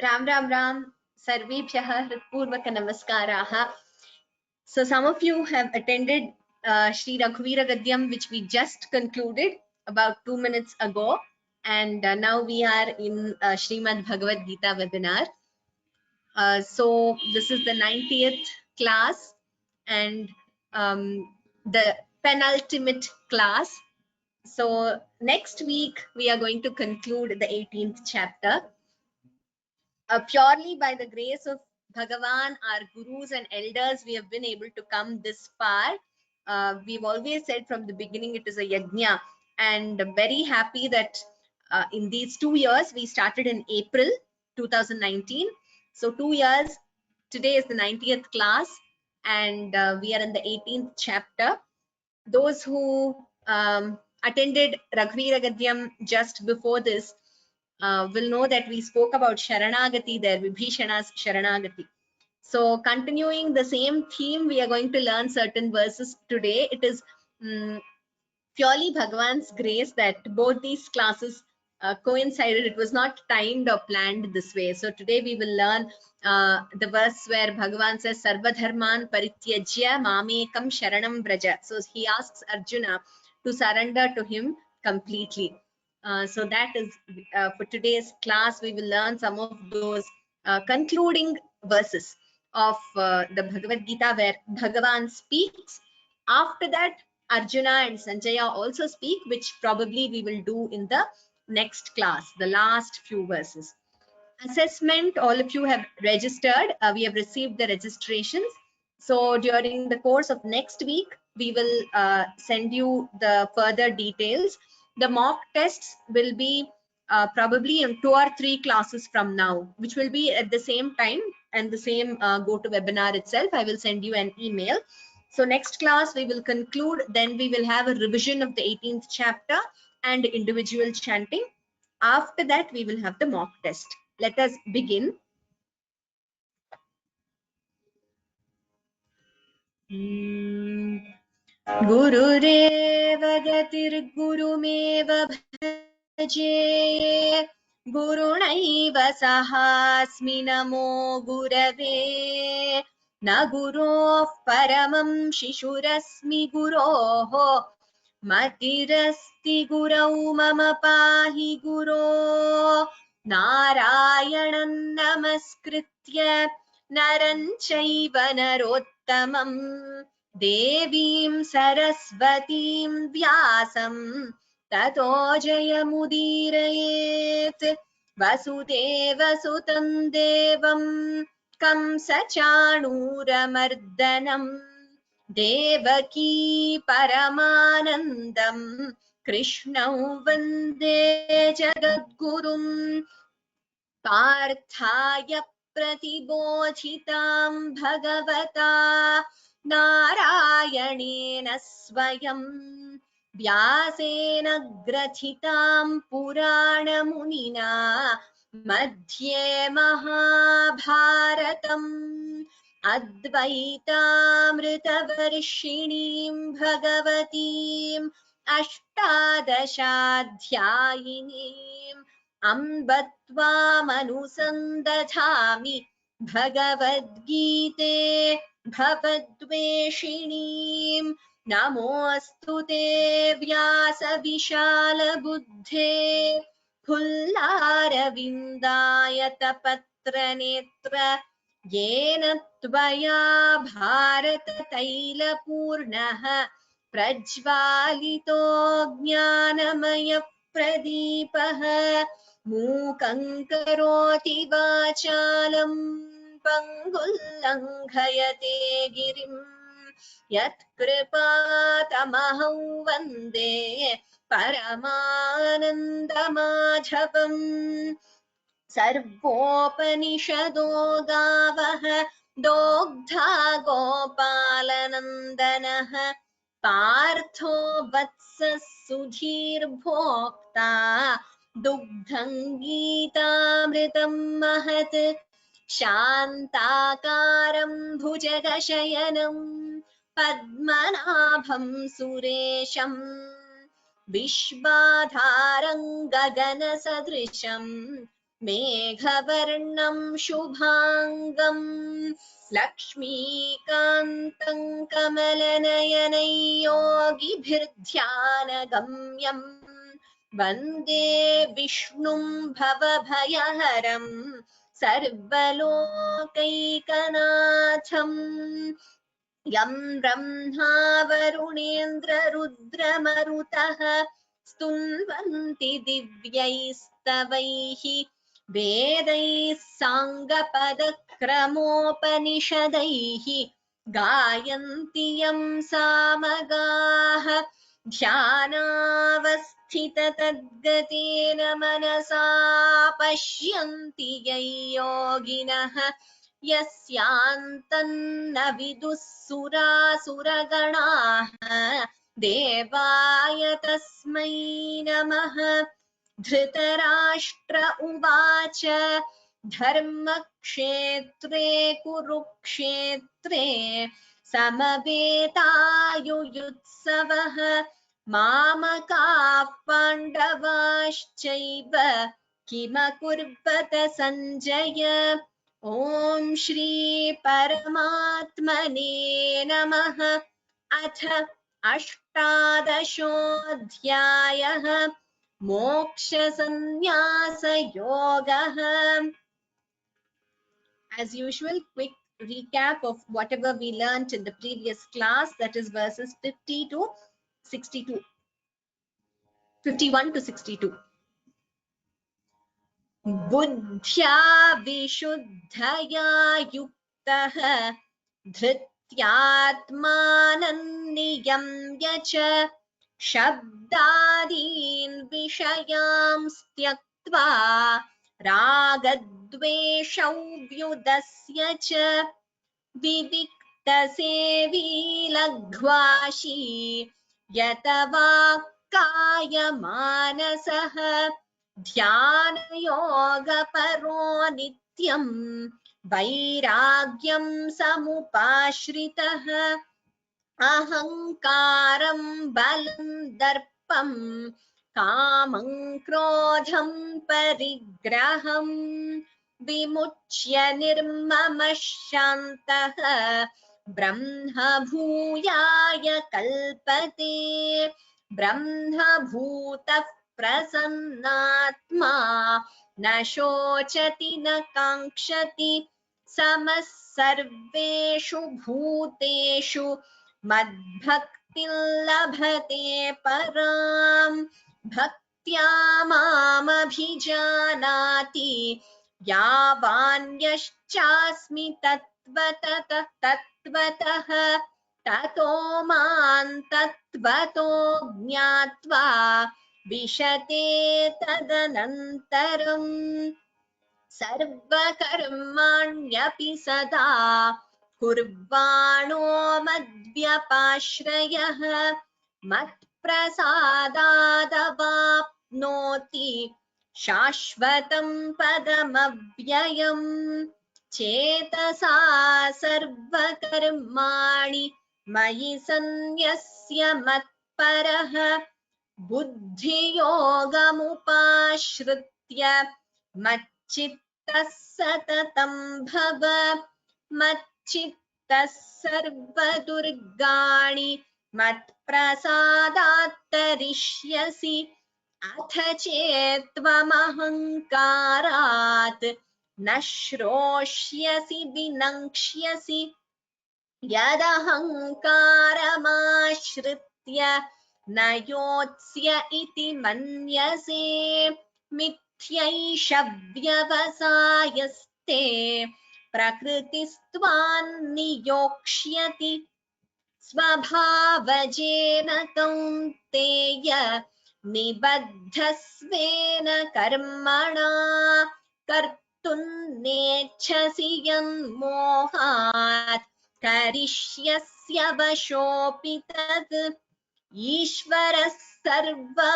Ram Ram Ram, Sarvebhyah Hritpurvaka Namaskaraha. So some of you have attended Sri Raghuvira Gadyam, which we just concluded about 2 minutes ago. And now we are in Srimad Bhagavad Gita webinar. So this is the 90th class and the penultimate class. So next week we are going to conclude the 18th chapter. Purely by the grace of Bhagavan, our gurus and elders, we have been able to come this far. We've always said from the beginning it is a yajna, and very happy that in these 2 years, we started in April 2019. So 2 years, today is the 90th class, and we are in the 18th chapter. Those who attended Raghuvira Gadyam just before this will know that we spoke about Sharanagati there, Vibhishana's Sharanagati. So continuing the same theme, we are going to learn certain verses today. It is purely Bhagavan's grace that both these classes coincided. It was not timed or planned this way. So today we will learn the verse where Bhagavan says, Sarvadharman parityajya mamekam sharanam vraja. So he asks Arjuna to surrender to him completely. So that is for today's class, we will learn some of those concluding verses of the Bhagavad Gita where Bhagavan speaks. After that, Arjuna and Sanjaya also speak, which probably we will do in the next class, the last few verses. Assessment, all of you have registered. We have received the registrations. So during the course of next week, we will send you the further details. The mock tests will be probably in 2 or 3 classes from now, which will be at the same time and the same GoToWebinar itself. I will send you an email. So next class we will conclude, then we will have a revision of the 18th chapter and individual chanting. After that, we will have the mock test. Let us begin. Gurureva gatirgurumeva bhaje gurunaiva sahasmi namo gurave na guroh paramam shishurasmi guroh matirasti gurau mama pahi guro narayanan namaskritya naran chaiva narottamam devim sarasvatim vyasam tato jayamudirayet vasudeva sutam devam kamsa chanuramardanam devaki paramanandam krishnau vande jagadgurum parthaya pratibodhitam bhagavata narayanena swayam vyasena grathitam puranamunina madhye mahabharatam advaitamritavarshiniim bhagavatim ashtadashaadhyayiniim ambatvamanusandadhami bhagavad-gite bhavadveshinim namostute vyasa vishala buddhe phullaravindayatapatra yena tvaya bharata tailapurnaha prajvalito jnanamaya pradipah मूकं करोति वाचालं पङ्गुल्लङ्घयते गिरिं यत्कृपातमहं वन्दे परमानन्दमाधवम् सर्वोपनिषदो गावः दोग्धा गोपालनन्दनः पार्थो वत्सः सुधीर्भोक्ता दुग्धं गीतामृतं महत् शान्ताकारं भुजगशयनं पद्मनाभं सुरेशं विश्वाधारं गगनसदृशं मेघवर्णं शुभांगं लक्ष्मीकान्तं कमलनयनं योगिभिर्ध्यानगम्यं वन्दे विष्णुं भवभयहरं सर्वलोकैकनाथम्। यं ब्रह्मा वरुणेन्द्ररुद्रमरुतः स्तुन्वन्ति दिव्यैस्तवैः वेदैः साङ्गपदक्रमोपनिषदैः गायन्ति यं सामगाः ध्यानावस्थिततद्गतेन मनसा पश्यन्ति यं योगिनः यस्यान्तन्न विदुः सुरासुरगणाः देवाय तस्मै नमः। धृतराष्ट्र उवाच धर्मक्षेत्रे कुरुक्षेत्रे समवेतायुयुत्सवः मामकाः पाण्डवाश्चैव किमकुर्वत सञ्जय। ॐ श्री परमात्मने नमः। अथ अष्टादशोऽध्यायः मोक्षसंन्यासयोगः। As usual, quick recap of whatever we learnt in the previous class, that is verses 50 to 62, 51 to 62. बुद्ध्या विशुद्धया युक्तः धृत्यात्मानं नियम्य च शब्दादीन् विषयांस् त्यक्त्वा रागद्वेषौ व्युदस्य च विविक्तसेवी लघ्वाशी यतवाक्कायमानसः ध्यानयोगपरो नित्यं वैराग्यं समुपाश्रितः अहङ्कारं बलं दर्पं कामं क्रोधं परिग्रहं विमुच्य निर्ममः शान्तः ब्रह्मभूयाय कल्पते। ब्रह्मभूतः प्रसन्नात्मा न शोचति न काङ्क्षति समः सर्वेषु भूतेषु मद्भक्तिं लभते पराम्। भक्त्या मामभिजानाति यावान्यश्चास्मि तत्त्वतः ततो मां तत्त्वतो ज्ञात्वा विशते तदनन्तरम्। सर्वकर्माण्यपि सदा कुर्वाणो मद्व्यपाश्रयः मत्प्रसादादवाप्नोति शाश्वतं पदमव्ययम्। चेतसा सर्वकर्माणि मयि सन्न्यस्य मत्परः बुद्धियोगमुपाश्रित्य मच्चित्तः सततं भव। मच्चित्तः सर्वदुर्गाणि मत्प्रसादात् तरिष्यसि। अथ चेत्त्वमहङ्कारात् न श्रोष्यसि विनङ्क्ष्यसि। यदहङ्कारमाश्रित्य न योत्स्य इति मन्यसे मिथ्यैष व्यवसायस्ते प्रकृतिस्त्वां नियोक्ष्यति। स्वभावजेन कौन्तेय निबद्धस्वेन कर्मणा कर्तुं नेच्छसि यन्मोहात् करिष्यस्य वशोऽपि तत्। ईश्वरः सर्वभूतानां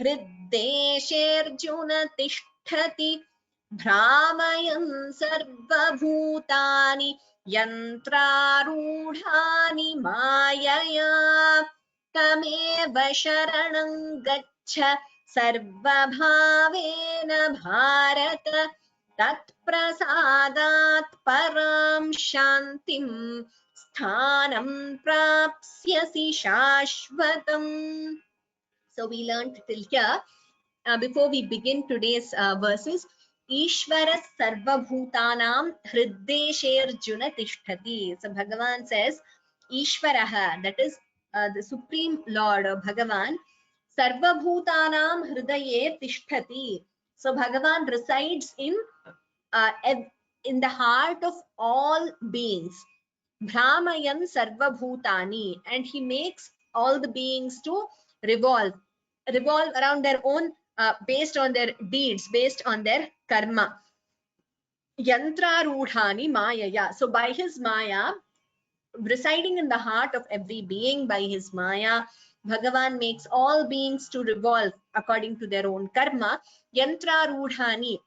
हृद्देशेऽर्जुन तिष्ठति। भ्रामयन् सर्वभूतानि यन्त्रारूढानि मायया तमेव शरणं गच्छ sarvabhavena bharata tat prasadat param shantim sthanam prapsyasi shashvatam. So we learned till here. Before we begin today's verses, Ishvara Sarvabhutanam Hriddesherjuna Tishtati. So Bhagavan says, Ishvaraha, that is the Supreme Lord of Bhagavan, Sarvabhutanam Hridaye Tishtati. So Bhagavan resides in the heart of all beings. Brahmayan Sarvabhutani, and he makes all the beings to revolve around their own, based on their deeds, based on their karma. Yantra Rudhani Mayaya. So by his Maya, residing in the heart of every being, by his Maya, Bhagavan makes all beings to revolve according to their own karma. Yantra Rudhani,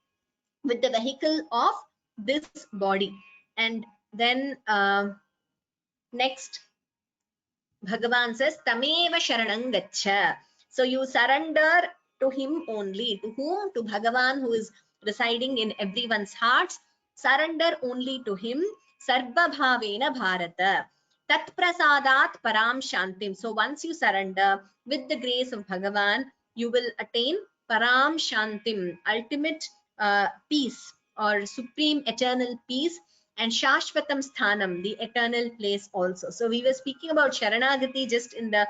with the vehicle of this body. And then next, Bhagavan says, Tameva Sharanam Gaccha. So you surrender to him only. To whom? To Bhagavan, who is residing in everyone's hearts. Surrender only to him. Sarva Bhavena Bharata. Tat Prasadat Param Shantim. So once you surrender with the grace of Bhagavan, you will attain Param Shantim, ultimate peace or supreme eternal peace, and Shashvatam Sthanam, the eternal place also. So we were speaking about Sharanagati just in the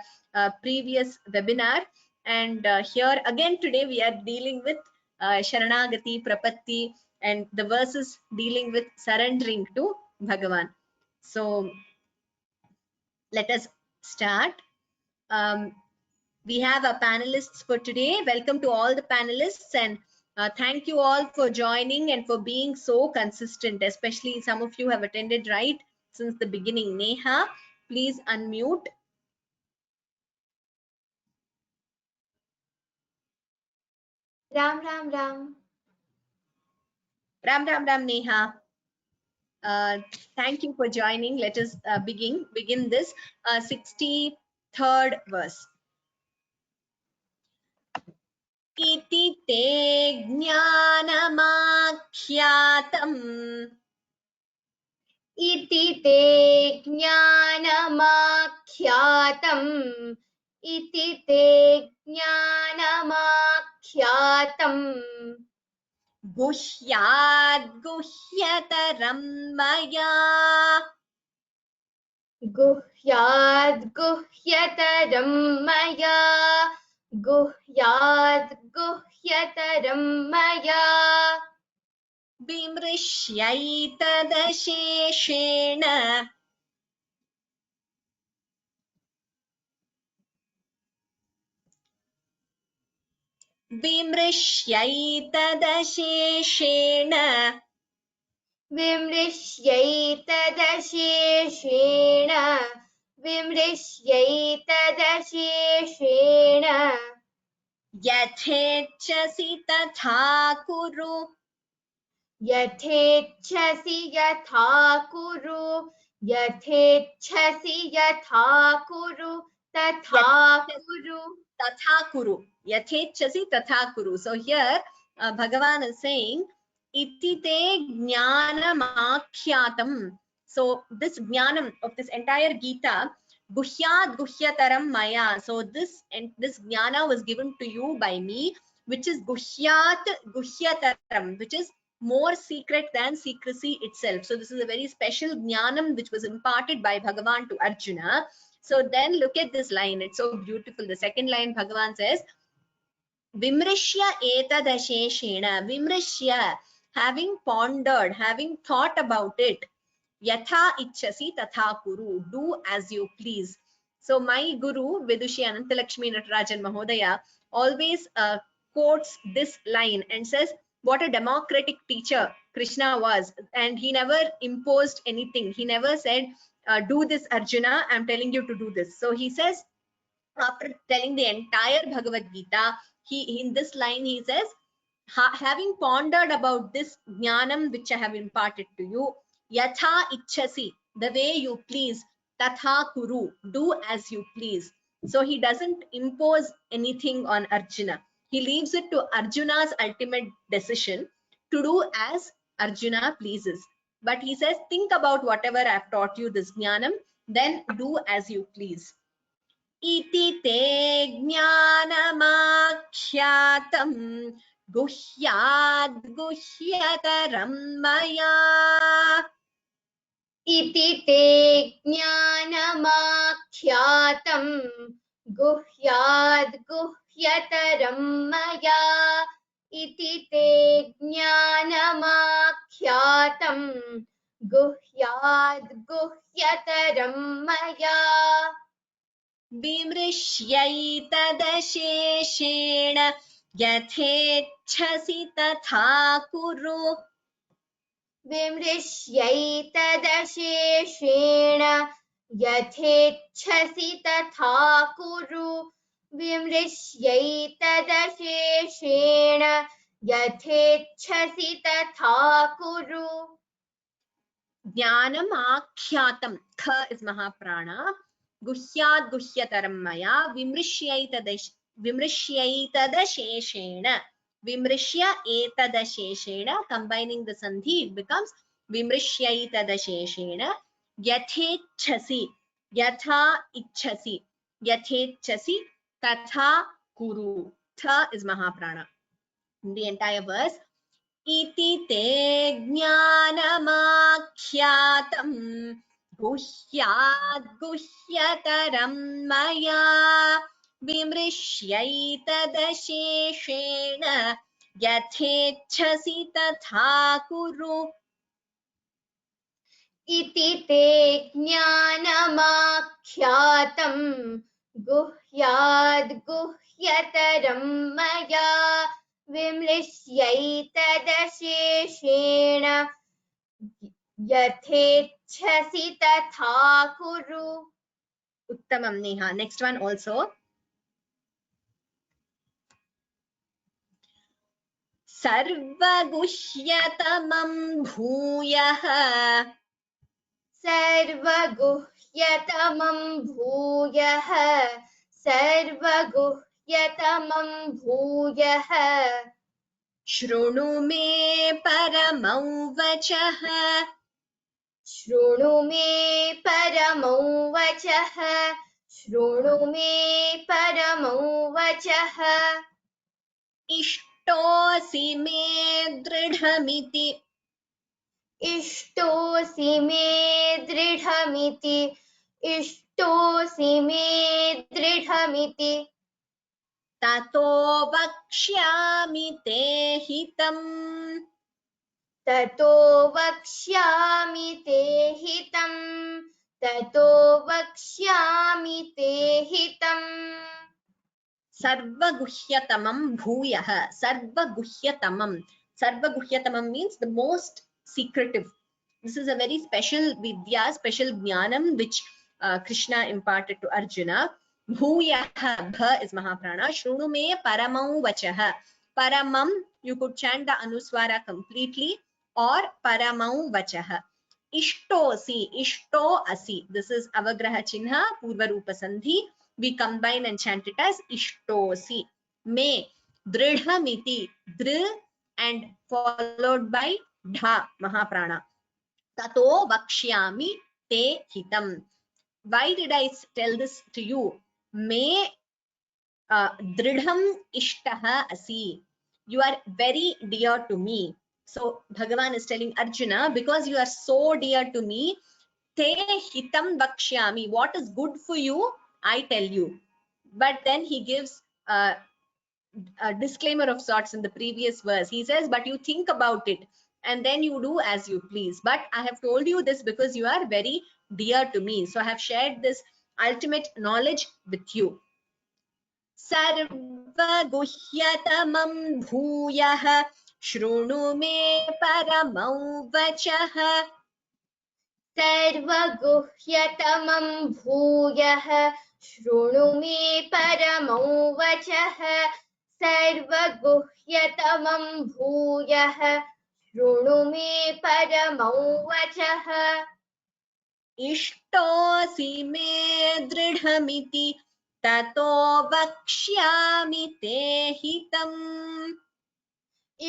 previous webinar, and here again today we are dealing with Sharanagati, Prapatti, and the verses dealing with surrendering to Bhagavan. So let us start. We have our panelists for today. Welcome to all the panelists, and thank you all for joining and for being so consistent, especially some of you have attended right since the beginning. Neha, please unmute. Ram Ram Ram. Ram Ram Ram Neha. Thank you for joining. Let us begin this 63rd verse. Iti te jnanamakhyatam. Iti te jnanamakhyatam. Iti te jnanamakhyatam. Guhyad guhyataram maya. Guhyad guhyataram maya. Guhyad guhyataram maya. Vimrishyaitada Vimrishyaitada Vimrishyaitada Vimrishyaitada Yathechasi tatha kuru. Yathechasi yatha kuru. Yathechasi yatha kuru. Tatha kuru. Tatha kuru. Yathechasi tatha kuru. So here Bhagavan is saying, Iti te jnanamakhyatam. So this jnanam of this entire Gita, guhyat guhyataram maya. So this jnana was given to you by me, which is guhyat guhyataram, which is more secret than secrecy itself. So this is a very special jnanam which was imparted by Bhagavan to Arjuna. So then look at this line. It's so beautiful. The second line, Bhagavan says, Vimrishya etadasheshena. Vimrishya, having pondered, having thought about it. Yatha ichchasi tatha kuru. Do as you please. So my guru, Vidushi Anantalakshmi Natarajan Mahodaya, always quotes this line and says, what a democratic teacher Krishna was. And he never imposed anything. He never said, do this, Arjuna, I'm telling you to do this. So he says, after telling the entire Bhagavad Gita, in this line he says, having pondered about this jnanam which I have imparted to you, yatha ichchasi, the way you please, tatha kuru, do as you please. So he doesn't impose anything on Arjuna. He leaves it to Arjuna's ultimate decision to do as Arjuna pleases. But he says, think about whatever I've taught you this jnanam, then do as you please. Iti te jnanamakhyatam guhyad guhyataram maya. इति ते ज्ञानमाख्यातम् गुह्याद् गुह्यतरं मया इति ते ज्ञानमाख्यातम् गुह्याद् गुह्यतरं मया विमृश्यैतदशेषेण यथेच्छसि तथा कुरु. विमृश्यैतदशेषेण यथेच्छसि तथा कुरु विमृश्यैतदशेषेण यथेच्छसि तथा कुरु ज्ञानम आख्यातम. ख is Mahaprana. Guhyad guhyataram maya. Vimrishyetadasheshena. Vimrishya etadasheshena. Combining the sandhi, it becomes Vimrishyetadasheshena. Yathechasi. Yatha ichhasi. Yathechasi. Tatha kuru. Tha is Mahaprana. In the entire verse, इति ते ज्ञानमाख्यातं गुह्याद् गुह्यतरं मया विमृश्यैतदशेषेण यथेच्छसि तथा कुरु. इति ते ज्ञानमाख्यातं गुह्याद् गुह्यतरं मया विमृश्यैतदशेषेण यथेच्छसि तथा कुरु. Uttamam, Neha. Next one also. सर्वगुह्यतमं भूयः सर्वगुह्यतमं भूयः सर्वगुह्यतमं भूयः शृणु मे परमौ वचः शृणु मे परमौ वचः शृणु मे परमौ वचः इष्टोऽसि मे दृढमिति इष्टोऽसि मे दृढमिति इष्टोऽसि मे दृढमिति ततो वक्ष्यामि ते हितम् ततो वक्ष्यामि ते हितम् ततो वक्ष्यामि ते हितम् सर्वगुह्यतमं भूयः सर्वगुह्यतमं सर्वगुह्यतमं means the most secretive. This is a very special vidya, special jnanam which Krishna imparted to Arjuna. Bhuyah, bha is Mahaprana. Shrunu me paramau vachah. Paramam, you could chant the anuswara completely, or paramau vachah. Ishtosi, ishto asi. This is avagraha chinha, purva rupa sandhi. We combine and chant it as ishtosi. Me, dridhamiti, dr and followed by dha, Mahaprana. Tato vakshyami te hitam. Why did I tell this to you? Me dridham ishtaha asi. You are very dear to me. So Bhagavan is telling Arjuna, because you are so dear to me, te hitam vakshyami. What is good for you, I tell you. But then he gives a disclaimer of sorts in the previous verse. He says, but you think about it and then you do as you please. But I have told you this because you are very dear to me. So I have shared this ultimate knowledge with you. Sarvaguhyatamam bhuyah shrunu me paramau vachah. सर्वगुह्यतमं भूयः शृणु मे परमौ वचः सर्वगुह्यतमं भूयः शृणु मे परमौ वचः इष्टोऽसि मे दृढमिति ततो वक्ष्यामि ते हितम्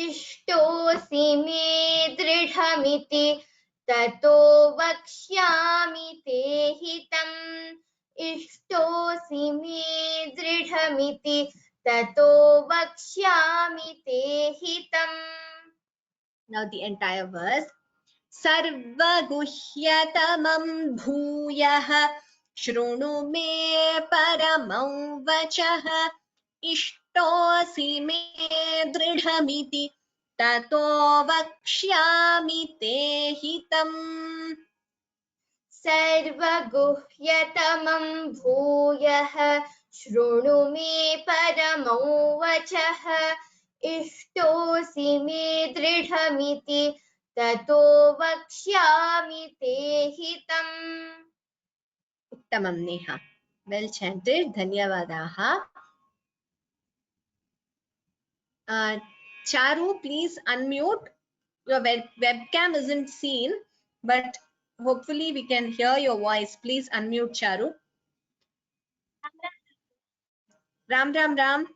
इष्टोऽसि मे दृढमिति ततो वक्ष्यामि ते हितम् इष्टोऽसि मे दृढमिति ततो वक्ष्यामि ते हितम् Now the entire verse. सर्वगुह्यतमं भूयः शृणु मे परमं वचः इष्टोऽसि मे दृढमिति ततो वक्ष्यामि ते हितम् सर्वगुह्यतमं भूयः शृणु मे परमं वचः इष्टोऽसि मे दृढमिति ततो वक्ष्यामि ते हितम् उत्तमं नेहा वेल chanted धन्यवादाः Charu please unmute your webcam isn't seen but hopefully we can hear your voice please unmute Charu Ram Ram Ram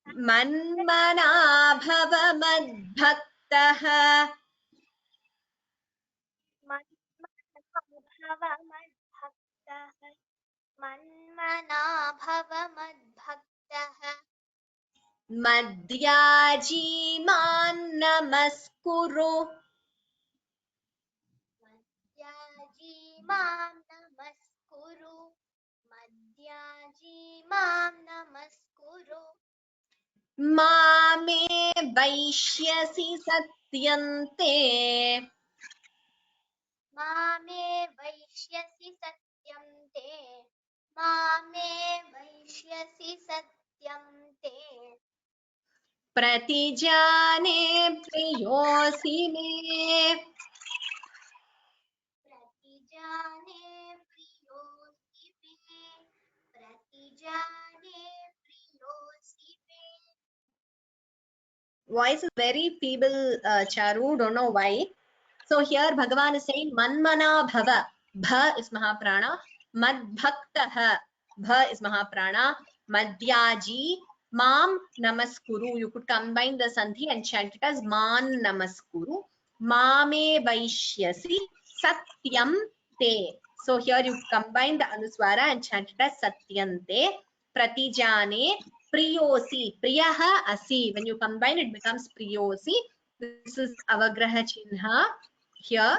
मन्मना भव मद्भक्तः मन्मना भव मद्भक्तः मद्याजी मां नमस्कुरु मद्याजी मां नमस्कुरु मद्याजी मां नमस्कुरु मामे वैश्यसि सत्यन्ते मामे वैश्यसि सत्यं ते मामे वैश्यसि सत्यं ते प्रतिजाने प्रियोऽसि मे प्रतिजाने प्रियोऽसि मे प्रतिजाने प्रियोऽसि मे voice is very feeble Charu don't know why so here Bhagavan is saying manmana bhava bha is mahaprana madbhaktah bha is mahaprana madhyaji mam namaskuru you could combine the sandhi and chant it as man namaskuru mame vaishyasi satyam te so here you combine the anuswara and chant it as satyante pratijane priyosi priyaha asi when you combine it becomes priyosi this is avagraha chinha here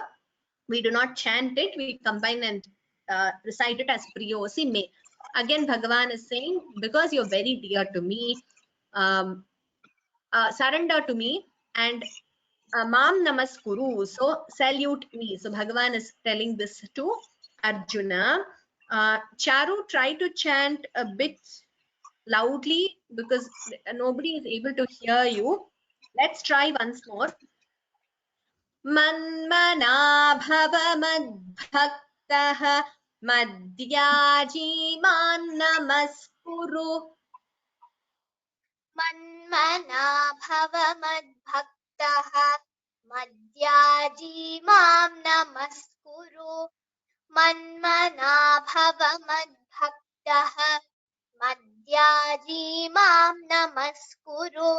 we do not chant it we combine and recite it as priyosi me again Bhagavan is saying because you're very dear to me surrender to me and mam namaskuru so salute me so Bhagavan is telling this to Arjuna Charu try to chant a bit loudly because nobody is able to hear you let's try once more मन्मना भव मद्भक्तः मद्याजी मां नमस्कुरु मन्मना भव मद्भक्तः मद्याजी मां नमस्कुरु मन्मना भव मद्भक्तः मद्याजी मां नमस्कुरु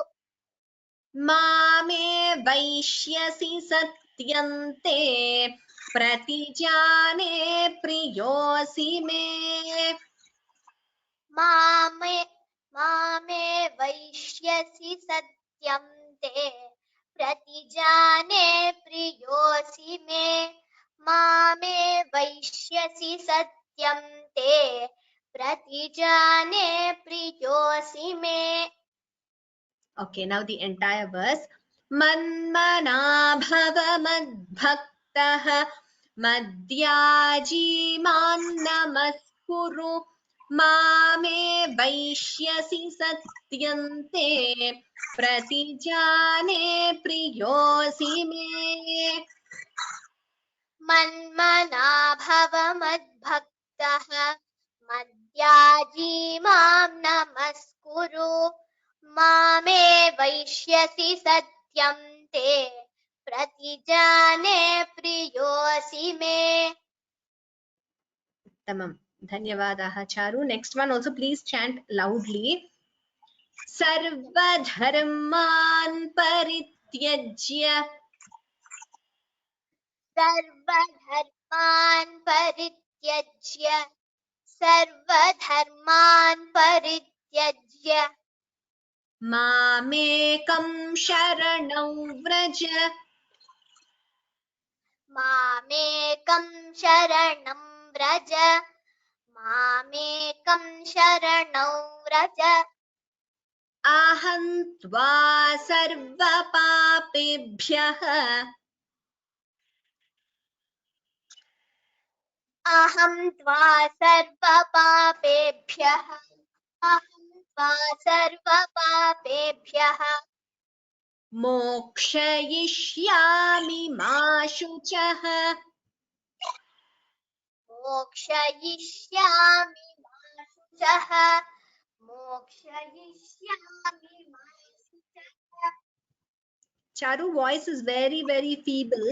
मामे वैश्यसि सत्यन्ते प्रतिजाने प्रियोऽसि मे मामे वैश्यसि सत्यं ते प्रतिजाने प्रियोऽसि मे मामे वैश्यसि सत्यं ते प्रतिजाने प्रियोऽसि मे okay now the entire verse मन्मना भव मद्भक्तः मद्याजी मां नमस्कुरु मामे वैश्यसि सत्यन्ते प्रतिजाने प्रियोऽसि मे मन्मना भव मद्भक्तः मद्याजी मां नमस्कुरु मामे वैश्यसि सत्यं ते प्रतिजाने प्रियोऽसि मे Tamam. Dhanyavadaha, Charu. Next one also please chant loudly. Sarvadharman parityajya. सर्वधर्मान् परित्यज्य सर्वधर्मान् परित्यज्य मामेकं शरणं व्रज. मामेकं शरणं व्रज मामेकं शरणं व्रज अहं त्वा सर्वपापेभ्यः अहं त्वा सर्वपापेभ्यः मोक्षयिष्यामि मा शुचः. मोक्षयिष्यामि मा शुचः मोक्षयिष्यामि मा शुचः. Charu, voice is very, very feeble.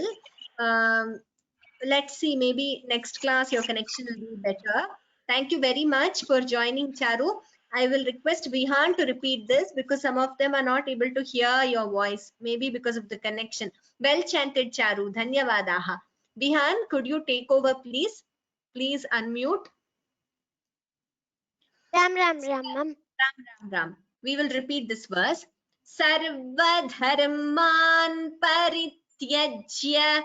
Let's see, maybe next class your connection will be better. Thank you very much for joining, Charu. I will request Vihan to repeat this because some of them are not able to hear your voice, maybe because of the connection. Well chanted, Charu. Dhanyavadaha. Vihan, could you take over, please? Please unmute. Ram ram. Ram, ram, ram. We will repeat this verse. Sarvadharman parityajya.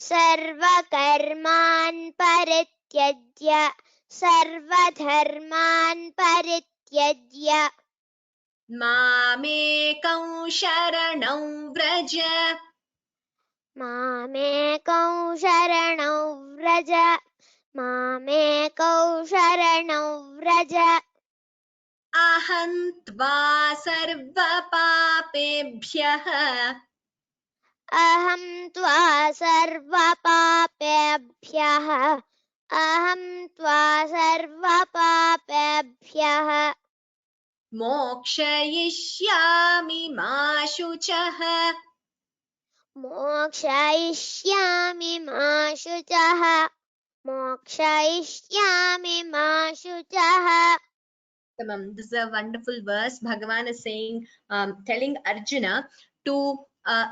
सर्वकर्मान् परित्यज्य सर्वधर्मान् परित्यज्य मामेकं शरणं व्रज. मामेकं शरणं व्रज मामेकं शरणं व्रज अहं त्वा सर्वपापेभ्यः अहं त्वा सर्वपापेभ्यः अहं त्वा सर्वपापेभ्यः मोक्षयिष्यामि मा शुचः. मोक्षयिष्यामि मा शुचः मोक्षयिष्यामि मा शुचः. This is a wonderful verse. Bhagavan is saying, telling Arjuna to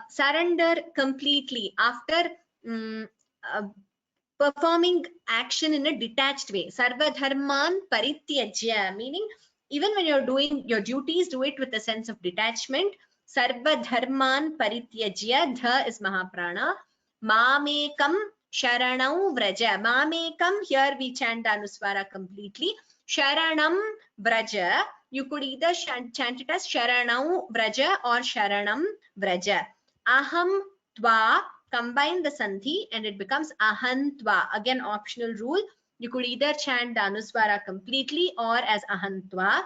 surrender completely after performing action in a detached way. Sarva dharman parityajya, meaning even when you're doing your duties, do it with a sense of detachment. Sarva dharman parityajya, dha is Mahaprana. Mamekam sharanam vraja. Mamekam, here we chant the Anuswara completely. Sharanam vraja. You could either chant it as Sharanam vraja or Sharanam vraja. Aham tva, combine the sandhi and it becomes ahantva. Again, optional rule. You could either chant the Anuswara completely or as ahantva.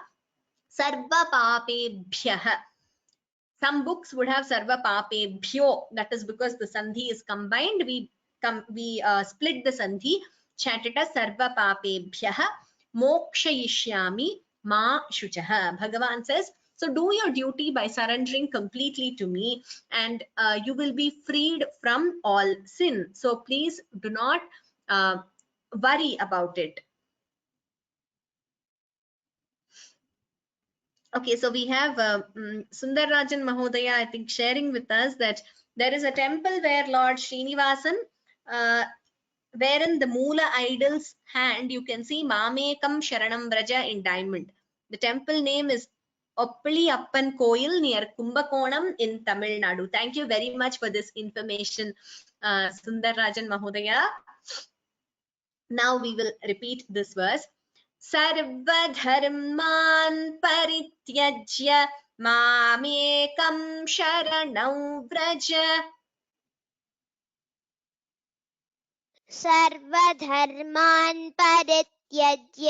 Sarva papebhyah. Some books would have sarva papebhyo. That is because the sandhi is combined. We split the sandhi. Chant it as sarva papebhyah. Mokshayishyami ma shuchah. Bhagavan says, so do your duty by surrendering completely to me and you will be freed from all sin. So please do not worry about it. Okay, so we have Sundararajan Mahodaya, I think, sharing with us that there is a temple where Lord Srinivasan, wherein the Moola idol's hand, you can see Mamekam Sharanam Vraja in diamond. The temple name is Oppali Appan Koil near Kumbakonam in Tamil Nadu. Thank you very much for this information, Sundararajan Mahodaya. Now we will repeat this verse. Sarvadharman parityajya mamekam sharanam vraja. सर्वधर्मान् परित्यज्य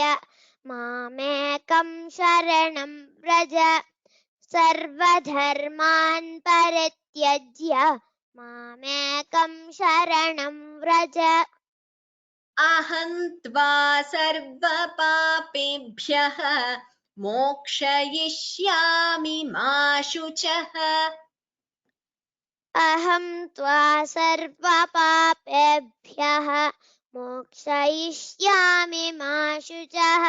मामेकं शरणं व्रज सर्वधर्मान् परित्यज्य मामेकं शरणं व्रज अहं त्वा सर्वपापेभ्यः मोक्षयिष्यामि मा शुचः. अहं त्वा सर्वपापेभ्यः मोक्षयिष्यामि मा शुचः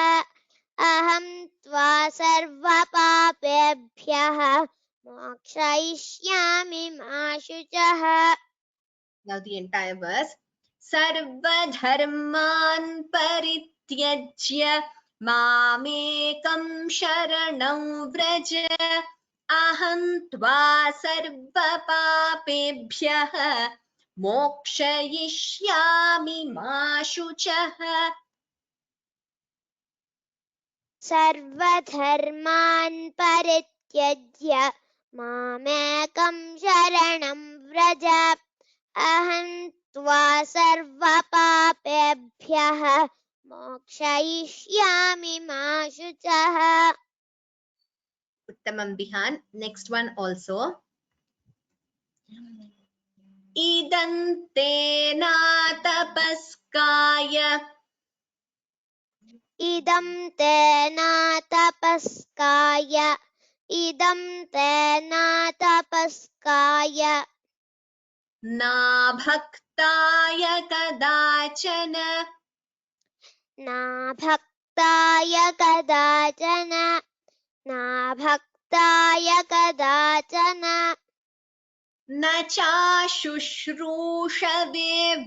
अहं त्वा सर्वपापेभ्यः मोक्षयिष्यामि मा शुचः. Now the entire verse. सर्वधर्मान् परित्यज्य मामेकं शरणं व्रज अहं त्वा सर्वपापेभ्यः मोक्षयिष्यामि मा शुचः. सर्वधर्मान् परित्यज्य मामेकं शरणं व्रज अहं त्वा सर्वपापेभ्यः मोक्षयिष्यामि मा शुचः. Uttamam Bihan. Next one also. Idante natapasskaya इदं ते नातपस्काय इदं ते नातपस्काय नाभक्ताय कदाचन नाभक्ताय कदाचन नाभक्ताय कदाचन न चाशुश्रूषवे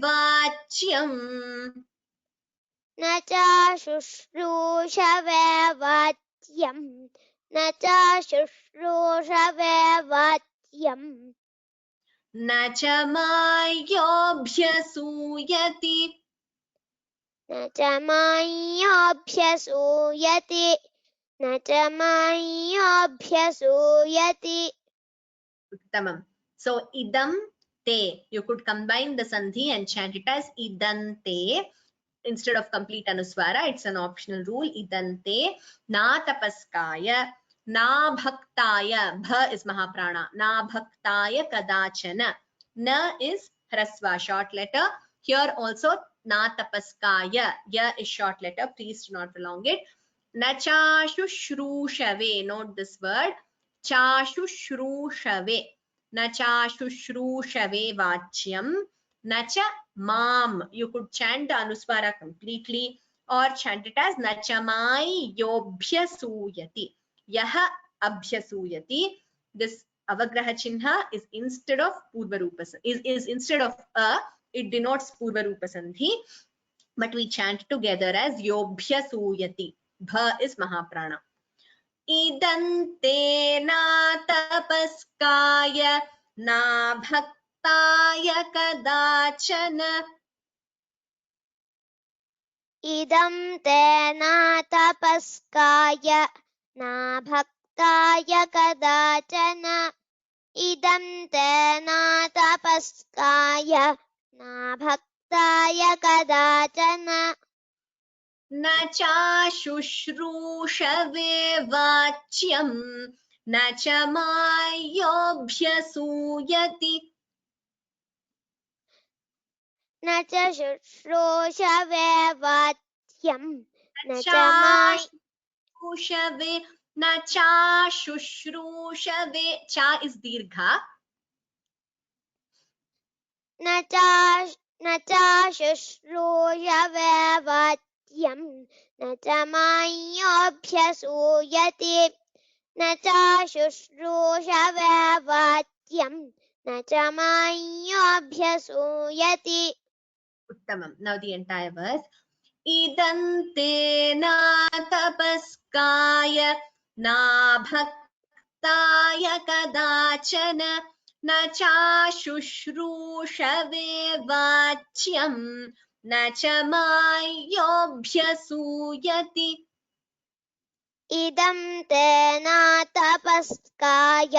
वाच्यम् न च शुश्रूषवे वाच्यं न च शुश्रूषवे वाच्यम् न च मायोऽभ्यसूयति न च माय्योऽभ्यसूयति न च माय्योऽभ्यसूयति. Uttamam. So idam te, you could combine the sandhi and chant it as idante. Instead of complete anuswara, it's an optional rule. Idante na tapaskaya na bhaktaya. Bha is mahaprana. Na bhaktaya kadachana. Na is hrasva, short letter. Here also na tapaskaya. Ya is short letter. Please do not prolong it. Na chashushrooshave. Note this word. Chashushrooshave. Na chashushrooshave vachyam. Nacha mam. You could chant the anuswara completely or chant it as nachamai yobhyasuyati. Yaha abhyasuyati. This avagraha chinha is instead of purva rupa is instead of a. It denotes purva rupa sandhi, but we chant together as yobhyasuyati. Bha is mahaprana. Idante na tapaskaya na bhaktaय kadachana. इदं ते नातपस्काय नाभक्ताय कदाचन इदं ते नातपस्काय नाभक्ताय कदाचन न चाशुश्रूषवे वाच्यम् न च मायोऽभ्यसूयति न च शुश्रूषवे वाच्यं न च चाशुश्रूषवे न चाशुश्रूषवे. चा is dirgha. न च शुश्रूषवे वाच्यं न च माय्योऽभ्यसूयति न च शुश्रूषवे वाच्यं न च माय्योऽभ्यसूयति. Uttamam. Now the entire verse. Idante na tapaskaya na bhaktaya kadachana na chashushrooshave vachyam na cha mayoऽभ्यसूयति. इदं ते नातपस्काय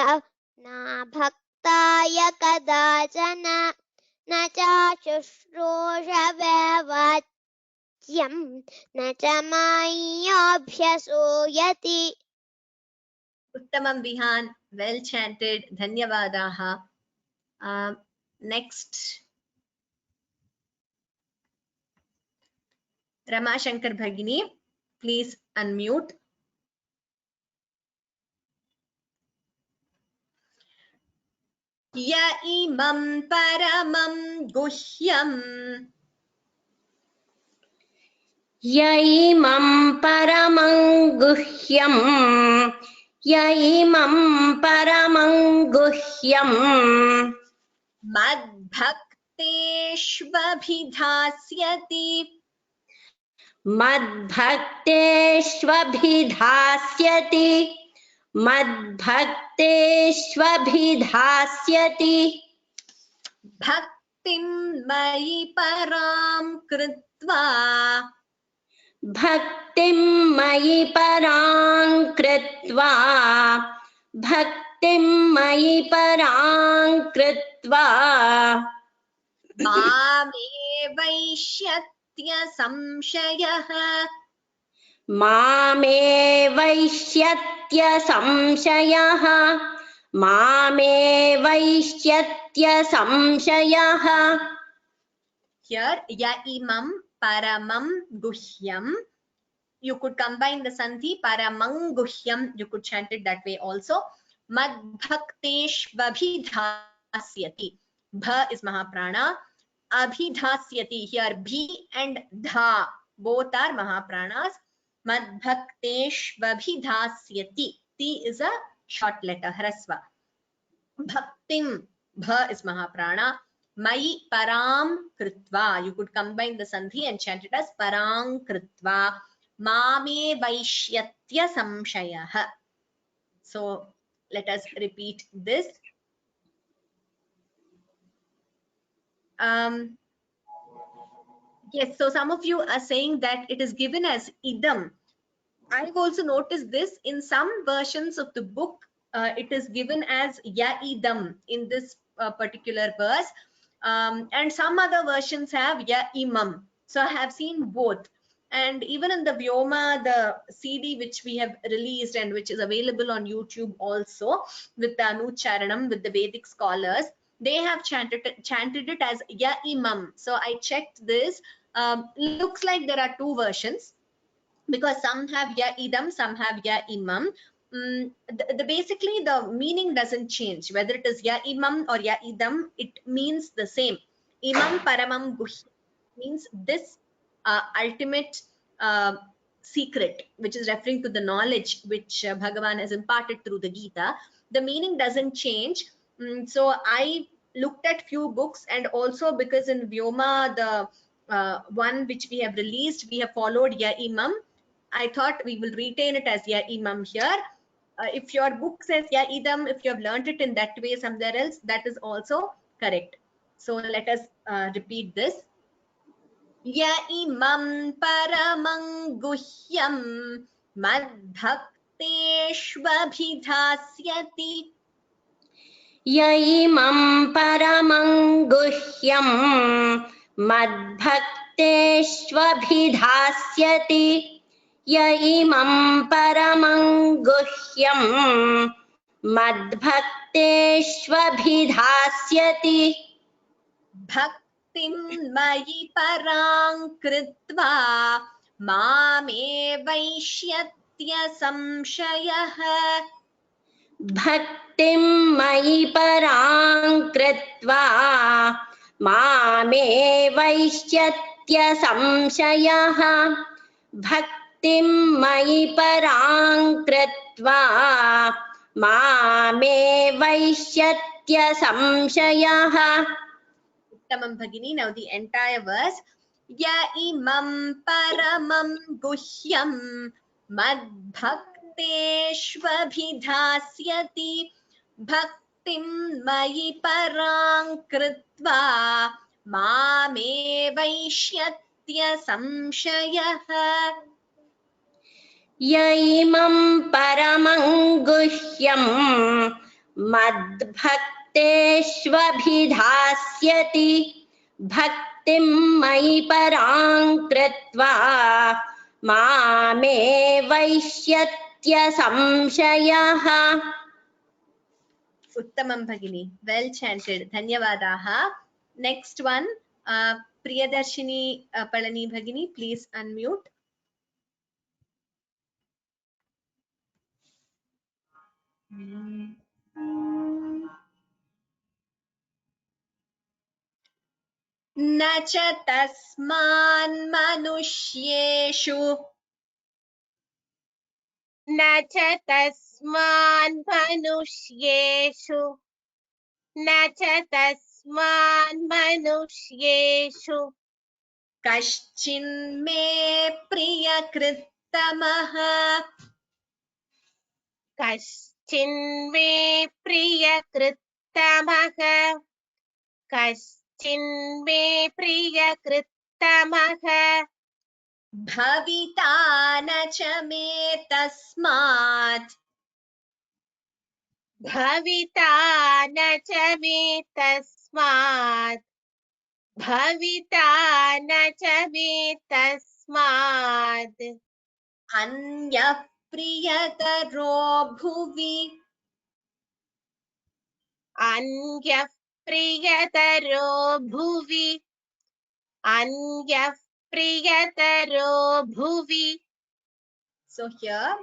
नाभक्ताय कदाचन न च शुश्रूषवे वाच्यं न च माय्योऽभ्यसूयति. Uttamam Vihan. Well chanted. Dhanyavadaha. Next. Rama Shankar Bhagini. Please unmute. य इमं परमं गुह्यम् य इमं परमं गुह्यम् य इमं परमं गुह्यम् मद्भक्तेष्वभिधास्यति मद्भक्तेष्वभिधास्यति मद्भक्तेष्वभिधास्यति भक्तिं मयि परां कृत्वा भक्तिं मयि परां कृत्वा भक्तिं मयि परां कृत्वा मामेवैष्यत्य संशयः मामेवैष्यत्य संशयः मामेवैष्यत्य संशयः Here, ya imam paramam guhyam. You could combine the sandhi paramang guhyam. You could chant it that way also. Madbhakteshvabhidhasyati. Bha is Mahaprana. Abhidhasyati. Here, bhi and dha both are Mahapranas. Madbhakteshvabhidhasyati. Ti is a short letter, Hrasva. Bhaktim, bha is Mahaprana. Mai param kritva. You could combine the sandhi and chant it as parang kritva. Mame vaishyatya samshayah. So let us repeat this. Yes, so some of you are saying that it is given as idam. I've also noticed this in some versions of the book. It is given as ya idam in this particular verse, and some other versions have ya imam. So I have seen both. And even in the Vyoma, the CD which we have released and which is available on YouTube also with the Anucharanam, with the Vedic scholars, they have chanted it as ya imam. So I checked this. Looks like there are two versions, because some have ya idam, some have ya imam. Basically the meaning doesn't change whether it is ya imam or ya idam. It means the same. Imam paramam guhya means this ultimate secret, which is referring to the knowledge which Bhagavan has imparted through the Gita. The meaning doesn't change. So I looked at few books, and also because in Vyoma, the one which we have released, we have followed ya imam. I thought we will retain it as ya imam here. If your book says ya idam, if you have learned it in that way somewhere else, that is also correct. So let us repeat this. Ya imam paramang guhyam madbhakteshvabhidhasyati. य इमं परमं गुह्यं मद्भक्तेष्वभिधास्यति य इमं परमं गुह्यं मद्भक्तेष्वभिधास्यति Bhaktim mayi parang kritva mame vaishyatya samshayah. भक्तिं मयि परां कृत्वा मामे वैष्यत्य संशयः भक्तिं मयि परां कृत्वा मामे वैष्यत्य संशयः. Uttamam Bhagini. Now the entire verse. Ya imam paramam guhyam madbhakteshvabhidhasyati bhaktim mayi parang kritva mame vaishyatya samshayah. य इमं परमं गुह्यं मद्भक्तेष्वभिधास्यति भक्तिं मयि परां कृत्वा मामे वैष्यत्य संशयः. Uttamam Bhagini. Well chanted. Dhanyavadaha. Next one, Priyadarshini Palani Bhagini, please unmute. न च तस्मान् मनुष्येषु न च तस्मान् मनुष्येषु न च तस्मान् मनुष्येषु कश्चिन्मे प्रियकृत्तमः कश्चिन्मे प्रियकृत्तमः कश्चिन्मे प्रियकृत्तमः भविता न च मे तस्मात् भविता न च मे तस्मात् भविता न च मे तस्मात् अन्यः प्रियतरो भुवि अन्यः प्रियतरो भुवि अन्यः प्रियतरो भुवि So here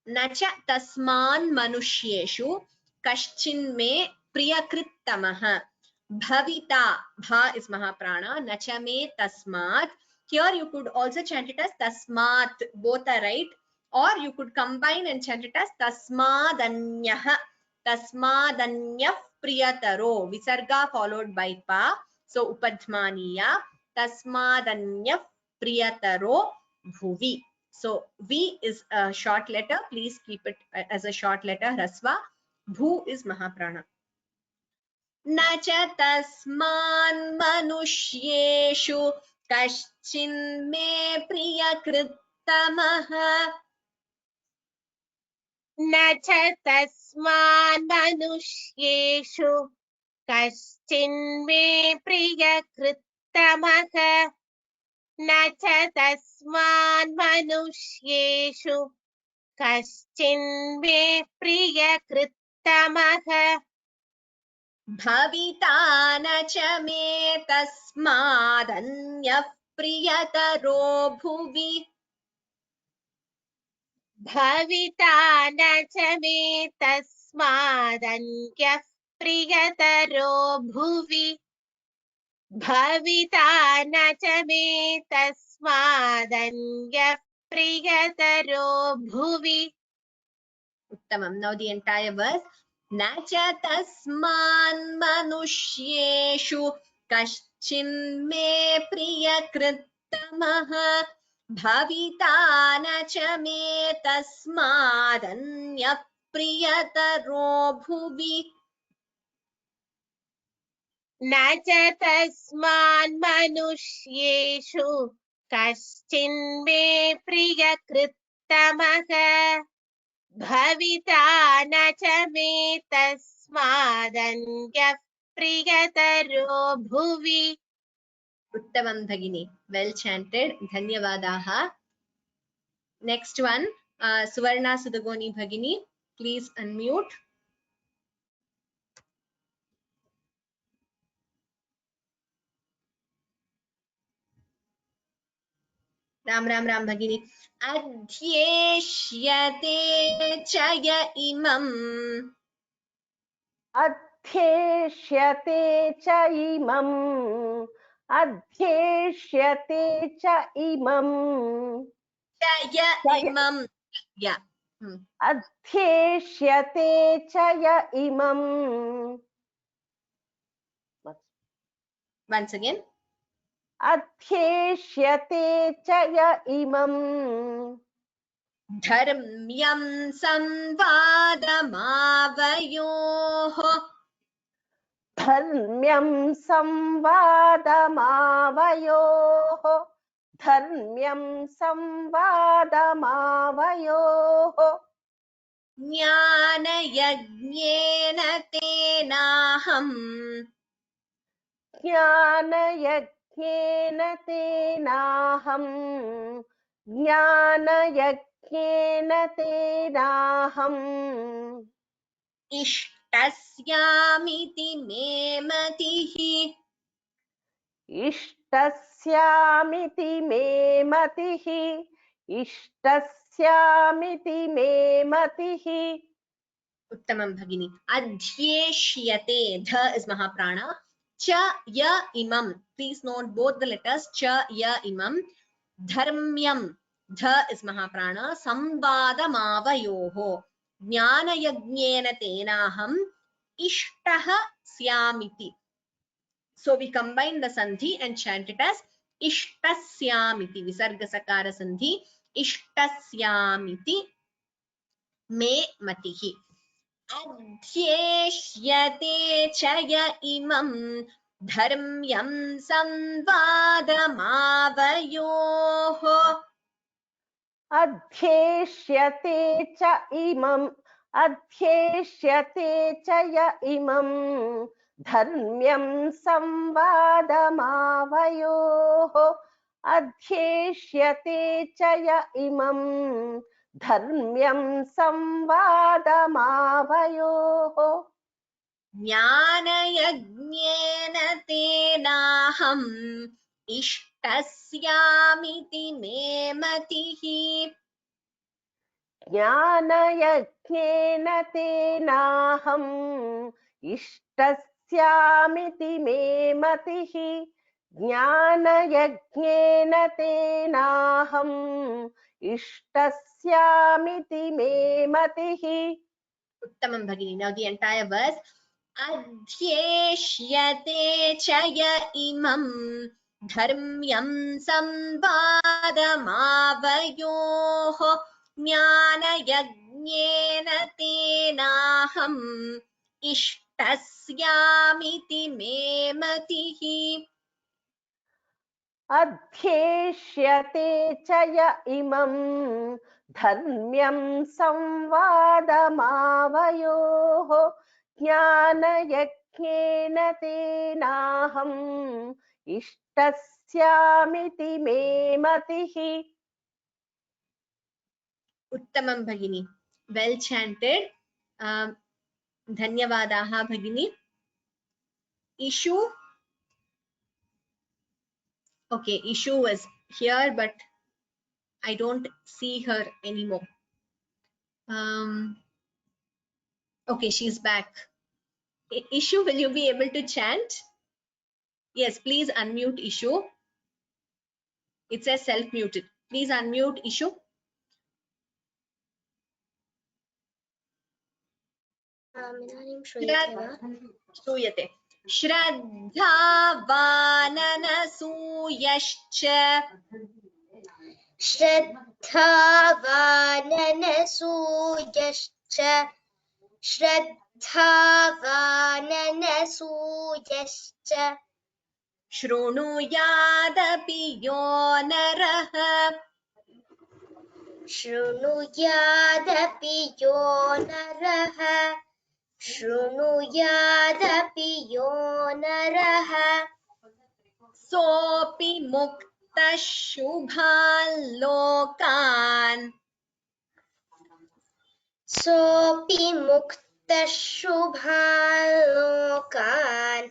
न च तस्मान् मनुष्येषु कश्चिन् मे प्रियकृत्तमः भविता bha is mahaprana न च मे तस्मात्. Here you could also chant it as tasmat, both are right, or you could combine and chant it as tasmadanyah tasmadanyah priyataro, visarga followed by pa, so upadhmaniya tasmadanyah priyataro bhuvi. So V is a short letter. Please keep it as a short letter. Rasva. Bhu is Mahaprana. न च तस्मान् मनुष्येषु कश्चिन्मे प्रियकृत्तमः न च तस्मान् मनुष्येषु कश्चिन्मे प्रियकृत्तमः न च तस्मान् मनुष्येषु कश्चिन्मे प्रियकृत्तमः भविता न च मे तस्मादन्यः प्रियतरो भुवि भविता न च मे तस्मादन्यः प्रियतरो भुवि भविता न च मे तस्मादन्यः प्रियतरो भुवि. Uttamam. Now the entire verse. न च तस्मान् मनुष्येषु कश्चिन्मे प्रियकृत्तमः भविता न च मे तस्मादन्यः प्रियतरो भुवि न च तस्मान् मनुष्येषु कश्चिन्मे प्रियकृत्तमः भविता न च मे तस्मादन्यः प्रियतरो भुवि. Uttamam Bhagini. Well chanted. Dhanyavadaha. Next one, Suvarna Sudagoni Bhagini. Please unmute. Ram Ram Ram Bhagini. Adhyeshyate chaya imam. अध्येष्यते च इमम् अध्येष्यते च इमम् Chaya imam. Yeah. अध्येष्यते च य इमम्. Once again. अध्येष्यते च य इमम्. धर्म्यं संवादमावयोः धर्म्यं संवादमावयोः धर्म्यं संवादमावयोः ज्ञानयज्ञेन तेनाहम् ज्ञानयज्ञेन तेनाहम् ज्ञानयज्ञेन तेनाहम् इष्टस्यामिति मे मतिः इष्टस्यामिति मे मतिः इष्टस्यामिति मे मतिः. उत्तमं भगिनी. अध्येष्यते ध is महाप्राण cha ya imam. Please note both the letters cha ya imam. Dharmyam. Dha is Mahaprana. Samvadamavayoho. Jnana yajnena tenaham ishtaha syamiti. So we combine the sandhi and chant it as ishtasyamiti. Visarga sakara sandhi. Ishtasyamiti me matihi. Adhyeshyate chaya imam dharmyam samvadamavayoho. अध्येष्यते च इमम् अध्येष्यते च य इमम् धर्म्यं संवादमावयोः अध्येष्यते च य इमम् धर्म्यं संवादमावयोः ज्ञानयज्ञेन तेनाहम् इष्टस्यामिति मे मतिः. ज्ञानयज्ञेन तेनाहम् इष्टस्यामिति मे मतिः ज्ञानयज्ञेन तेनाहम् इष्टस्यामिति मे मतिः. Uttamam Bhagini. Now the entire verse. Adhyeshyate chaya imam dharmyam samvadamavayoho jnana yajnena tenaham ishtasyamiti me matihi. अध्येष्यते च य इमम् धर्म्यं संवादमावयोः ज्ञानयज्ञेन तेनाहम् इष्टस्यामिति मे मतिः. Uttamam Bhagini. Well chanted. Dhanyavadaha Bhagini. Ishu. Okay, Ishu was here, but I don't see her anymore. Okay, she's back. Ishu, will you be able to chant? Yes, please unmute Ishu. It says self-muted. Please unmute Ishu. Shruyate. Shraddhavananasuyascha. श्रद्धावाननसूयश्च श्रद्धावाननसूयश्च शृणुयादपि यो नरः शृणुयादपि यो नरः शृणुयादपि यो नरः सोऽपि मुक्तः शुभान् लोकान् सोऽपि मुक्तः शुभान् लोकान्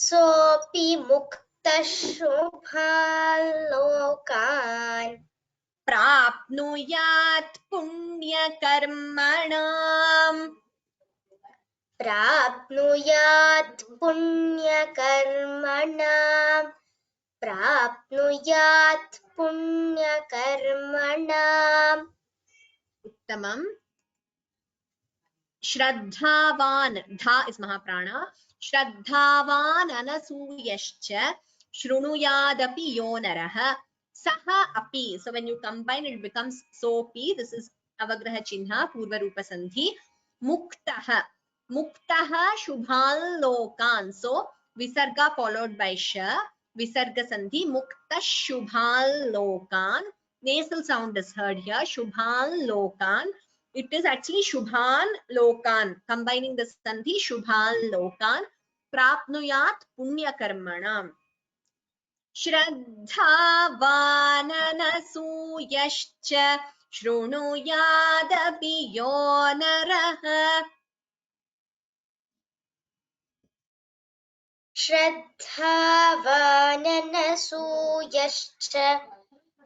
सोऽपि मुक्तः शुभान् लोकान् प्राप्नुयात् पुण्यकर्मणाम् प्राप्नुयात् पुण्यकर्मणाम् प्राप्नुयात् पुण्यकर्मणाम्. उत्तमम्. श्रद्धावान्, धा is Mahaprana. श्रद्धावान् अनसूयश्च शृणुयादपि यो नरः saha api. So when you combine it becomes sopi. This is avagraha chinha purva rupa sandhi. Muktah. Muktah shubhal lokan. So visarga followed by sha. Visarga sandhi. Muktah shubhal lokan. Nasal sound is heard here. Shubhal lokan. It is actually shubhan lokan. Combining the sandhi shubhal lokan. Prapnuyat punya karmanam. श्रद्धावाननसूयश्च शृणुयादपि यो नरः श्रद्धावाननसूयश्च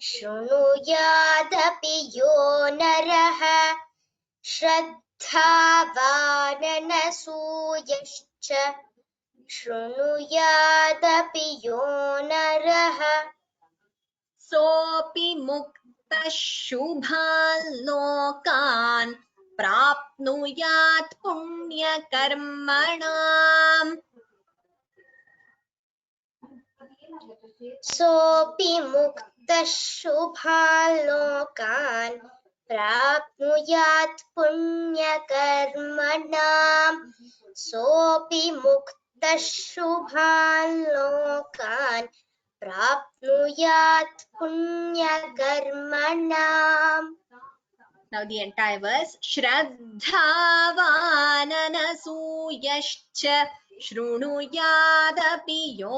शृणुयादपि यो नरः श्रद्धावाननसूयश्च शृणुयादपि यो नरः सोऽपि मुक्तः शुभान् लोकान् प्राप्नुयात् पुण्यकर्मणाम् सोऽपि मुक्तः शुभान् लोकान् प्राप्नुयात् पुण्यकर्मणाम् सोऽपि मुक्तः शुभान् लोकान् प्राप्नुयात् पुण्यकर्मणाम्. Now the entire verse. Shraddhavananasuyascha shrunuyadapi yo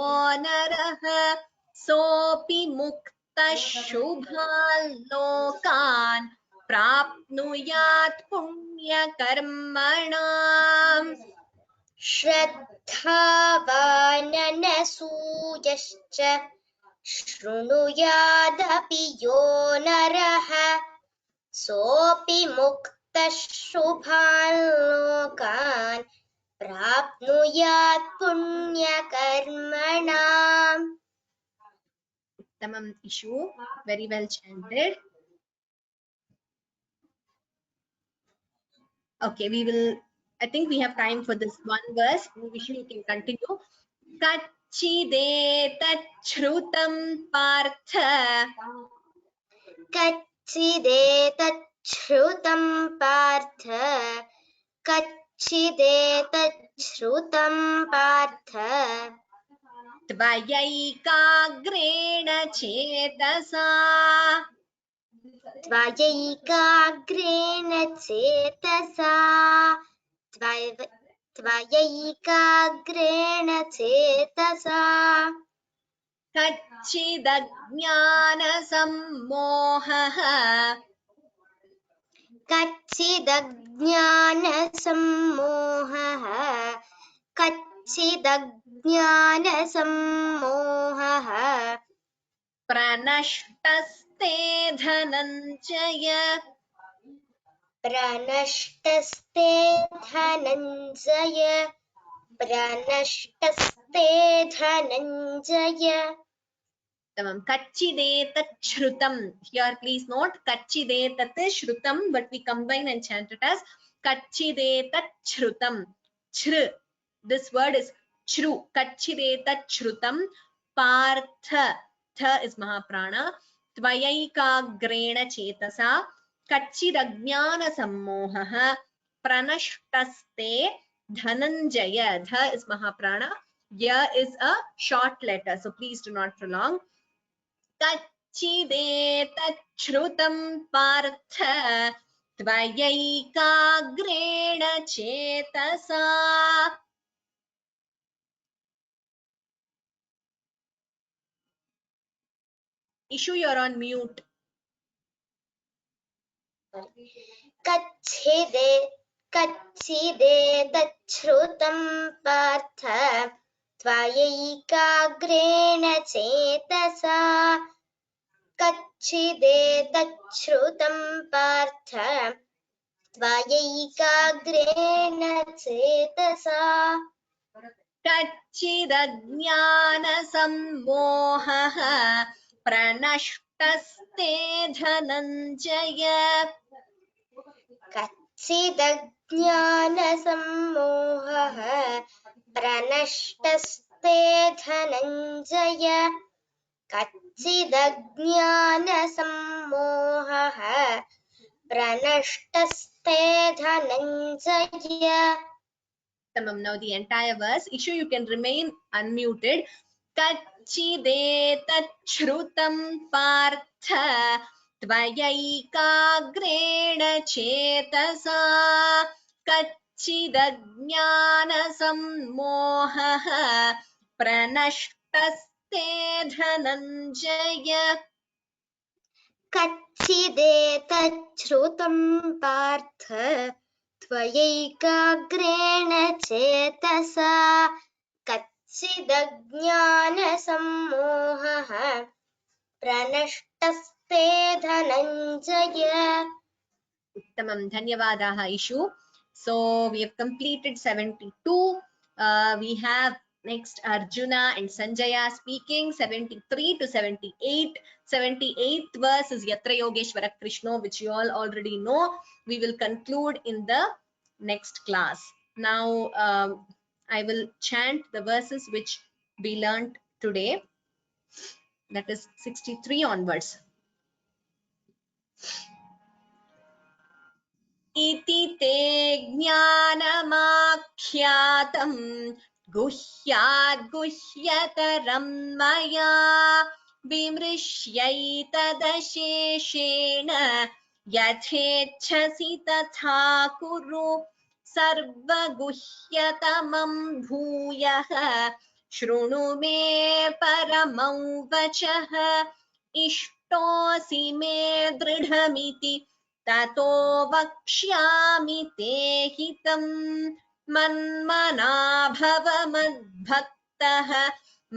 narah sopi mukta shubhan lokan prapnuyat punya karmanam. श्रद्धावाननसूयश्च शृणुयादपि यो नरः सोऽपि मुक्तः शुभान् लोकान् प्राप्नुयात् पुण्यकर्मणाम्. Tamam issue. Very well chanted. Okay, we will. I think we have time for this one verse. Vishu, you can continue. Kachchidetatshrutam partha कच्चिदेतच्छ्रुतं पार्थ कच्चिदेतच्छ्रुतं पार्थ tvayaiकाग्रेण चेतसा त्वयैकाग्रेण चेतसा त्वयैकाग्रेण चेतसा कच्चिदज्ञानसम्मोहः कच्चिदज्ञानसम्मोहः कच्चिदज्ञानसम्मोहः प्रनष्टस्ते धनञ्जय प्रनष्टस्ते धनञ्जय प्रनष्टस्ते Dhananjaya. Tamam. Kachchidetat shrutam. Here please note kachchidetat is shrutam, but we combine and chant it as kachchidetat shrutam. Chru. This word is chru. Kachchidetat shrutam. Partha. Tha is Mahaprana. Tvayaikagrena chetasa. Kachchidajnana sammohaha. Pranashtaste dhananjaya. Dha is Mahaprana. Ya is a short letter. So please do not prolong. कच्चिदेतच्छ्रुतं पार्थ त्वयैकाग्रेण चेतसा. Ishu, you're on mute. कच्चिदेतच्छ्रुतं पार्थ त्वयैकाग्रेण चेतसा कच्चिदेतच्छ्रुतं पार्थ त्वयैकाग्रेण चेतसा कच्चिदज्ञानसम्मोहः प्रणष्टस्ते धनञ्जय कच्चिदज्ञानसम्मोहः प्रणष्टस्ते धनञ्जय कच्चिदज्ञानसम्मोहः प्रणष्टस्ते Dhananjaya. Tamam. Now the entire verse. Ishu, you can remain unmuted. Kachchidetatshrutam partha tvayaiकाग्रेण चेतसा कच्चिदज्ञानसम्मोहः प्रणष्टस्ते धनञ्जय. कच्चिदेतच्छ्रुतं पार्थ त्वयैकाग्रेण चेतसा कच्चिदज्ञानसम्मोहः प्रणष्टस्ते Dhananjaya. Uttamam. Dhanyavadaha Ishu. So we have completed 72. We have Next, Arjuna and Sanjaya speaking, 73 to 78. 78th verse is Yatra Yogeshwara Krishna, which you all already know. We will conclude in the next class. Now, I will chant the verses which we learned today. That is 63 onwards. इति ते ज्ञानमाख्यातम् गुह्याद् गुह्यतरं मया विमृश्यैतदशेषेण यथेच्छसि तथा कुरु सर्वगुह्यतमं भूयः शृणु मे परमं वचः इष्टोऽसि मे दृढमिति ततो वक्ष्यामि ते हितम् मन्मना भव मद्भक्तः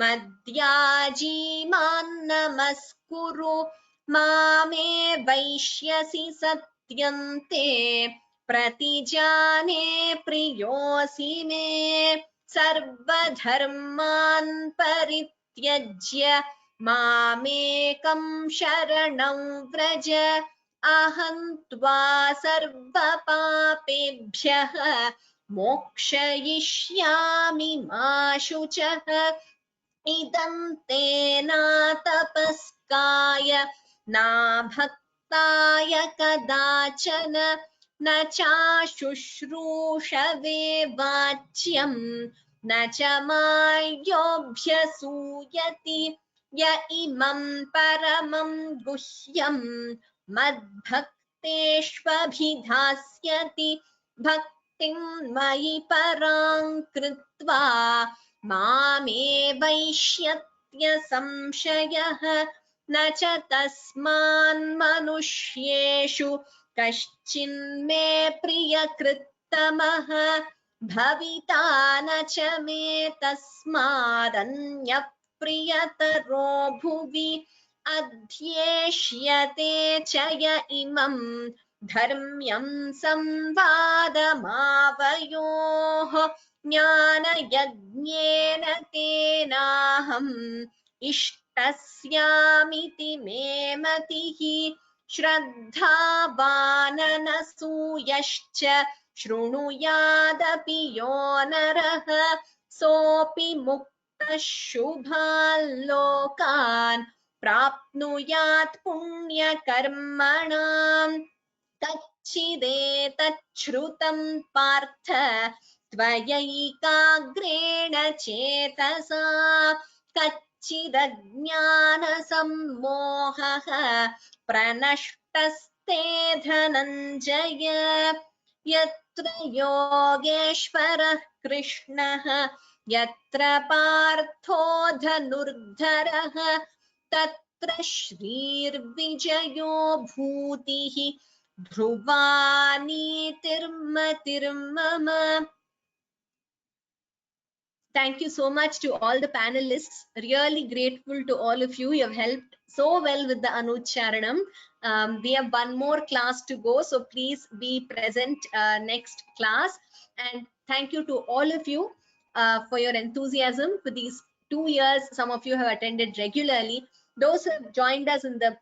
मद्याजी मां नमस्कुरु मामे वैष्यसि सत्यन्ते प्रतिजाने प्रियोऽसि मे सर्वधर्मान् परित्यज्य मामेकं शरणं व्रज अहं त्वा सर्वपापेभ्यः मोक्षयिष्यामि मा शुचः इदं ते न तपस्काय न भक्ताय कदाचन न चाशुश्रूषवे वाच्यं न च मायोऽभ्यसूयति य इमं परमं गुह्यं मद्भक्तेष्वभिधास्यति भक्तिं मयि परां कृत्वा मामे वैष्यत्य संशयः न च तस्मान्मनुष्येषु कश्चिन्मे प्रियकृत्तमः भविता न च मे तस्मादन्यः प्रियतरो भुवि अध्येष्यते च य इमं धर्म्यं संवादमावयोः ज्ञानयज्ञेन तेनाहम् इष्टस्यामिति मे मतिः श्रद्धावाननसूयश्च शृणुयादपि यो नरः सोऽपि मुक्तः शुभान् लोकान् प्राप्नुयात् पुण्यकर्मणाम् कच्चिदेतच्छ्रुतं पार्थ त्वयैकाग्रेण चेतसा कच्चिदज्ञानसम्मोहः प्रनष्टस्ते धनञ्जय यत्र योगेश्वरः कृष्णः यत्र पार्थो धनुर्धरः तत्र श्रीर्विजयो भूतिः ध्रुवानीतिर्मतिर्मम. Thank you so much to all the panelists. Really grateful to all of you. You have helped so well with the Anucharanam. We have one more class to go, so please be present next class. And thank you to all of you for your enthusiasm for these 2 years. Some of you have attended regularly. Those who have joined us in the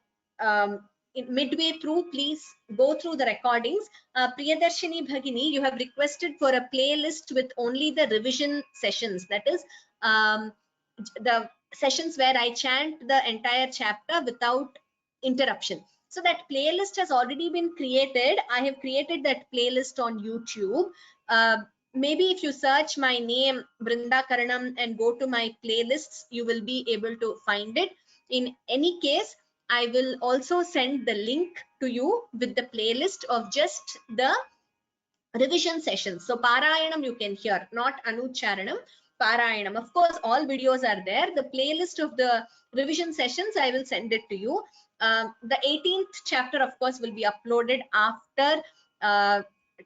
midway through, please go through the recordings. Priyadarshini Bhagini, you have requested for a playlist with only the revision sessions. That is the sessions where I chant the entire chapter without interruption. So that playlist has already been created. I have created that playlist on YouTube. Maybe if you search my name Brinda Karanam and go to my playlists, you will be able to find it. In any case, I will also send the link to you with the playlist of just the revision sessions. So Parayanam you can hear, not Anucharanam, Parayanam. Of course, all videos are there. The playlist of the revision sessions, I will send it to you. The 18th chapter, of course, will be uploaded after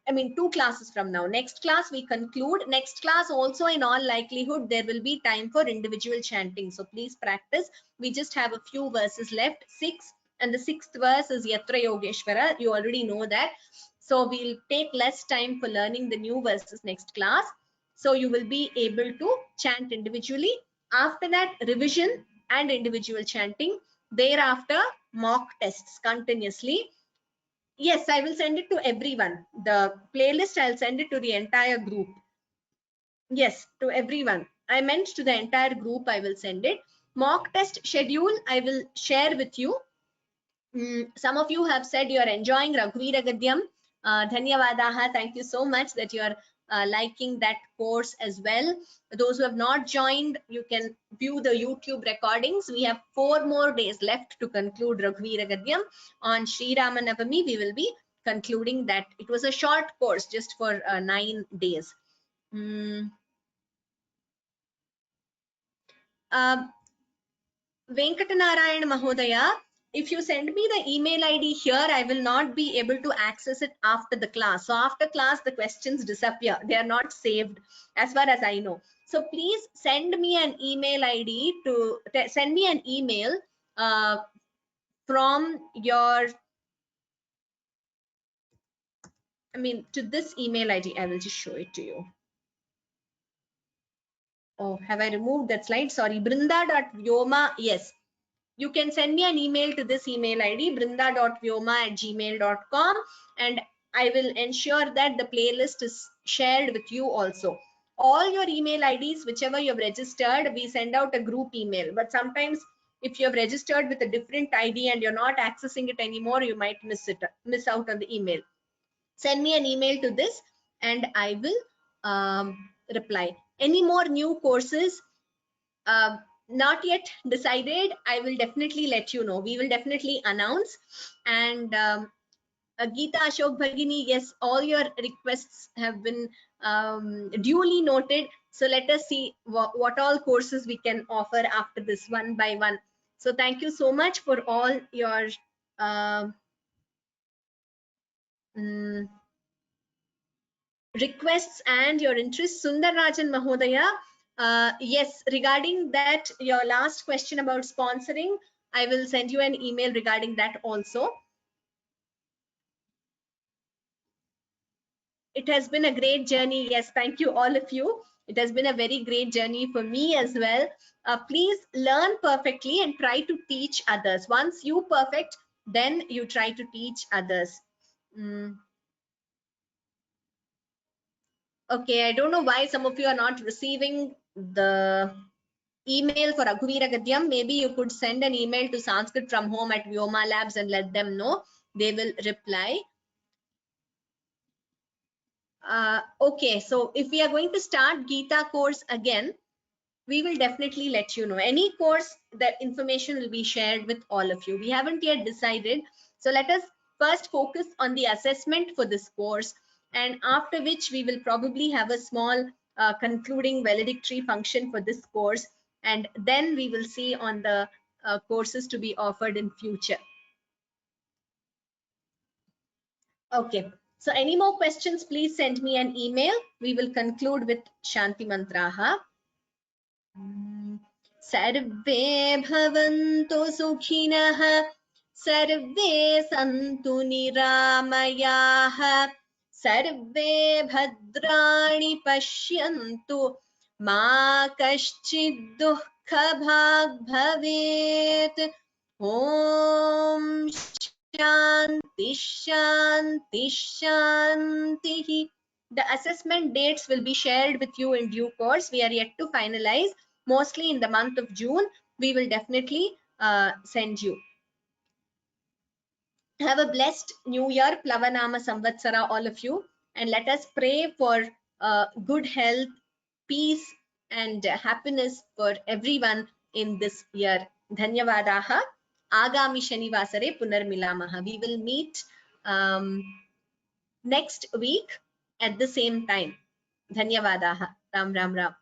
2 classes from now. Next class we conclude. Next class also, in all likelihood, there will be time for individual chanting. So please practice. We just have a few verses left, 6, and the 6th verse is Yatra Yogeshwara. You already know that. So we'll take less time for learning the new verses next class. So you will be able to chant individually. After that, revision and individual chanting. Thereafter, mock tests continuously. Yes, I will send it to everyone. The playlist, I'll send it to the entire group. Yes, to everyone. I meant to the entire group, I will send it. Mock test schedule, I will share with you. Some of you have said you are enjoying Raghuvira Gadyam. Dhanyavadaha. Thank you so much that you are liking that course as well. Those who have not joined, you can view the YouTube recordings. We have 4 more days left to conclude Raghuvira Gadyam. On Sri Ramanavami, we will be concluding that. It was a short course, just for 9 days. Venkatanarayan Mahodaya, if you send me the email ID here, I will not be able to access it after the class. So after class, the questions disappear. They are not saved as far as I know. So please send me an email ID to send me an email from your, to this email ID. I will just show it to you. Oh, have I removed that slide? Sorry, brinda.vyoma. Yes. You can send me an email to this email ID, brinda.vyoma@gmail.com, and I will ensure that the playlist is shared with you also. All your email IDs, whichever you have registered, we send out a group email. But sometimes if you have registered with a different ID and you're not accessing it anymore, you might miss out on the email. Send me an email to this and I will reply. Any more new courses? Not yet decided. I will definitely let you know. We will definitely announce. And Geeta Ashok Bhagini, yes, all your requests have been duly noted. So let us see what all courses we can offer after this, one by one. So thank you so much for all your requests and your interest. Sundar Rajan Mahodaya, yes, regarding that, your last question about sponsoring, I will send you an email regarding that also. It has been a great journey. Yes, thank you all of you. It has been a very great journey for me as well. Please learn perfectly and try to teach others. Once you perfect, then you try to teach others. Okay, I don't know why some of you are not receiving the email for Raghuvira Gadyam. Maybe you could send an email to Sanskrit from Home at Vyoma Labs and let them know. They will reply. Okay, so if we are going to start Gita course again, we will definitely let you know. Any course, that information will be shared with all of you. We haven't yet decided. So let us first focus on the assessment for this course, and after which we will probably have a small concluding valedictory function for this course, and then we will see on the courses to be offered in future. Okay, so any more questions, please send me an email. We will conclude with Shanti Mantraha. सर्वे भवन्तु सुखिनः, सर्वे सन्तु निरामयाः, सर्वे भद्राणि पश्यन्तु, मा कश्चित् दुःखभाग् भवेत्. ॐ शान्ति शान्ति शान्तिः. The assessment dates will be shared with you in due course. We are yet to finalize. Mostly in the month of June, we will definitely send you. Have a blessed New Year, Plavanama Samvatsara, all of you. And let us pray for good health, peace, and happiness for everyone in this year. Dhanyavadaha. Agami Shanivasare Punarmilamaha. We will meet next week at the same time. Dhanyavadaha. Ram Ram Ram.